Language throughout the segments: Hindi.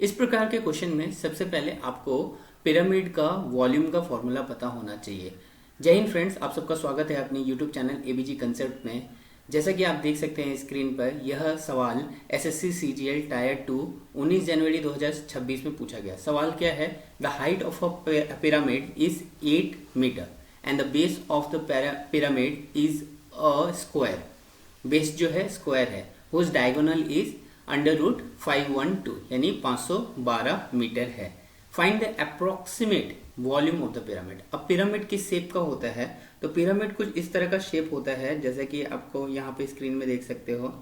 इस प्रकार के क्वेश्चन में सबसे पहले आपको पिरामिड का वॉल्यूम का फॉर्मूला पता होना चाहिए। जय हिंद फ्रेंड्स, आप सबका स्वागत है अपने यूट्यूब चैनल एबीजी कंसेप्ट में। जैसा कि आप देख सकते हैं स्क्रीन पर, यह सवाल एसएससी सीजीएल टायर 2 19 जनवरी 2026 में पूछा गया। सवाल क्या है? The height of a pyramid is 8 metre and the base of the pyramid is a square. Base जो है स्क्वायर है, हुज डायगोनल इज √512 यानी 512 मीटर है। Find the approximate volume of the pyramid. अब पिरामिड किस शेप का होता है? तो पिरामिड कुछ इस तरह का शेप होता है, जैसे कि आपको यहाँ पे स्क्रीन में देख सकते हो।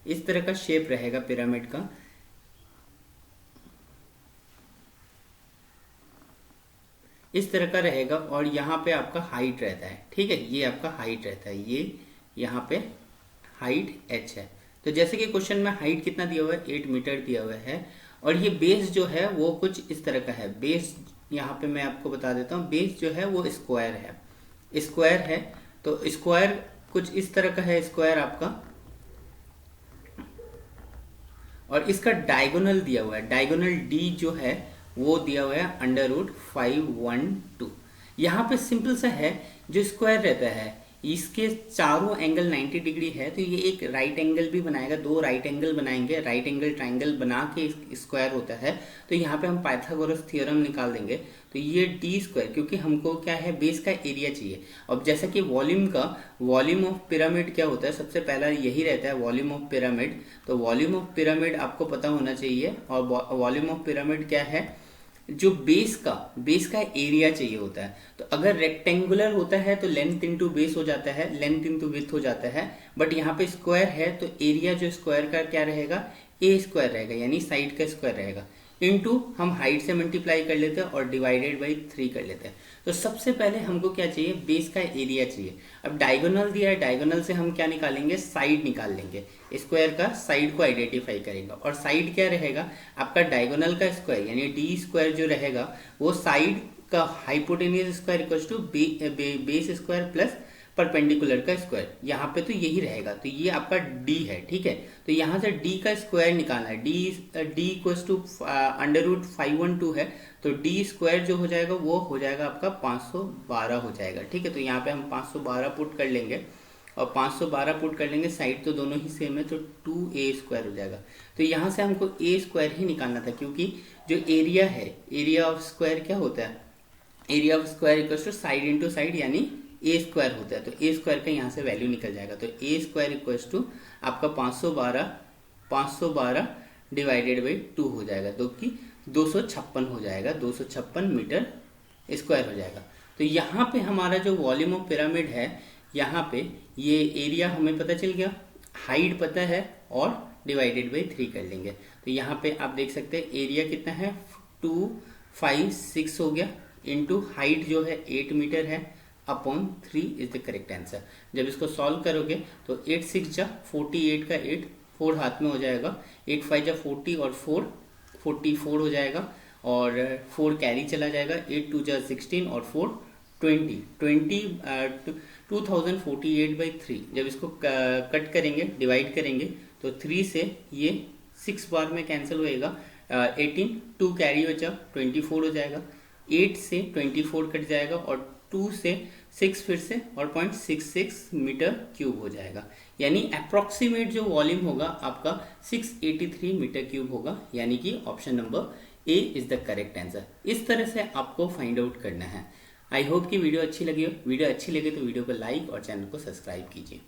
इस तरह का शेप रहेगा पिरामिड का। इस तरह का रहेगा और यहाँ पे आपका हाइट रहता है। ठीक है, ये आपका हाइट रहता है, ये यहाँ पे हाइट h है। तो जैसे कि क्वेश्चन में हाइट कितना दिया हुआ है, 8 मीटर दिया हुआ है। और ये बेस जो है वो कुछ इस तरह का है। बेस यहाँ पे मैं आपको बता देता हूँ, बेस जो है वो स्क्वायर है। स्क्वायर है तो स्क्वायर कुछ इस तरह का है स्क्वायर आपका। और इसका डायगोनल दिया हुआ है, डायगोनल डी जो है वो दिया हुआ है √512। यहाँ पे सिंपल सा है, जो स्क्वायर रहता है इसके चारों एंगल 90 डिग्री है, तो ये एक राइट एंगल भी बनाएगा। दो राइट एंगल बनाएंगे, राइट एंगल ट्राइंगल बना के स्क्वायर होता है। तो यहाँ पे हम पाइथागोरस थ्योरम निकाल देंगे। तो ये डी स्क्वायर, क्योंकि हमको क्या है, बेस का एरिया चाहिए। अब जैसा कि वॉल्यूम ऑफ पिरामिड क्या होता है, सबसे पहला यही रहता है वॉल्यूम ऑफ पिरामिड। तो वॉल्यूम ऑफ पिरामिड आपको पता होना चाहिए। और वॉल्यूम ऑफ पिरामिड क्या है, जो बेस का एरिया चाहिए होता है। तो अगर रेक्टेंगुलर होता है तो लेंथ इंटू बेस हो जाता है, लेंथ इंटू विड्थ हो जाता है। बट यहाँ पे स्क्वायर है तो एरिया जो स्क्वायर का क्या रहेगा, ए स्क्वायर रहेगा, यानी साइड का स्क्वायर रहेगा। इनटू हम हाइट से मल्टीप्लाई कर लेते हैं और डिवाइडेड बाई 3 कर लेते हैं। तो सबसे पहले हमको क्या चाहिए, बेस का एरिया चाहिए। अब डायगोनल दिया है, डायगोनल से हम क्या निकालेंगे, साइड निकाल लेंगे। स्क्वायर का साइड को आइडेंटिफाई करेंगे। और साइड क्या रहेगा आपका, डायगोनल का स्क्वायर यानी डी स्क्वायर जो रहेगा वो साइड का hypotenuse square equals to base square plus perpendicular का स्क्वायर। यहाँ पे तो यही रहेगा। तो ये आपका d है। ठीक है, तो यहाँ से d का स्क्वायर निकालना है। d इक्वल्स टू √512 है, तो d स्क्वायर जो हो जाएगा वो हो जाएगा आपका 512 हो जाएगा। ठीक है, तो यहाँ पे हम 512 पुट कर लेंगे। और 512 पुट कर लेंगे, साइड तो दोनों ही सेम है, तो 2a स्क्वायर हो जाएगा। तो यहाँ से हमको a स्क्वायर ही निकालना था, क्योंकि जो एरिया है, एरिया ऑफ स्क्वायर क्या होता है, area of square equals to side into side यानी ए स्क्वायर होता है। तो ए स्क्वायर का यहाँ से वैल्यू निकल जाएगा। तो ए स्क्वायर इक्वल्स टू आपका 512 डिवाइडेड बाई 2 हो जाएगा, जो कि 256 हो जाएगा। 256 मीटर स्क्वायर हो जाएगा। तो यहाँ पे हमारा जो वॉल्यूम ऑफ पिरामिड है, यहाँ पे ये एरिया हमें पता चल गया, हाइट पता है और डिवाइडेड बाई 3 कर लेंगे। तो यहाँ पे आप देख सकते हैं एरिया कितना है, 256 हो गया, इंटू हाइट जो है 8 मीटर है, upon 3 is the correct answer. जब इसको सॉल्व करोगे तो 8 6 जा 48 का 8, 4 हाथ में हो जाएगा, 8 5 जा 40 और 4 44 हो जाएगा। और 4 कैरी चला जाएगा, 8 2 जा 16 और 4 20 2048/3। जब इसको कट करेंगे, डिवाइड करेंगे, तो 3 से ये 6 बार में कैंसिल होएगा। 18 2 कैरी बचा, 24 हो जाएगा। 8 से 24 कट जाएगा और 2 से 6 फिर से और 0.66 मीटर क्यूब हो जाएगा। यानी अप्रोक्सीमेट जो वॉल्यूम होगा आपका 683 मीटर क्यूब होगा, यानी कि option number A is the correct answer. इस तरह से आपको फाइंड आउट करना है। आई होप कि वीडियो अच्छी लगी हो। वीडियो अच्छी लगे तो वीडियो को लाइक और चैनल को सब्सक्राइब कीजिए।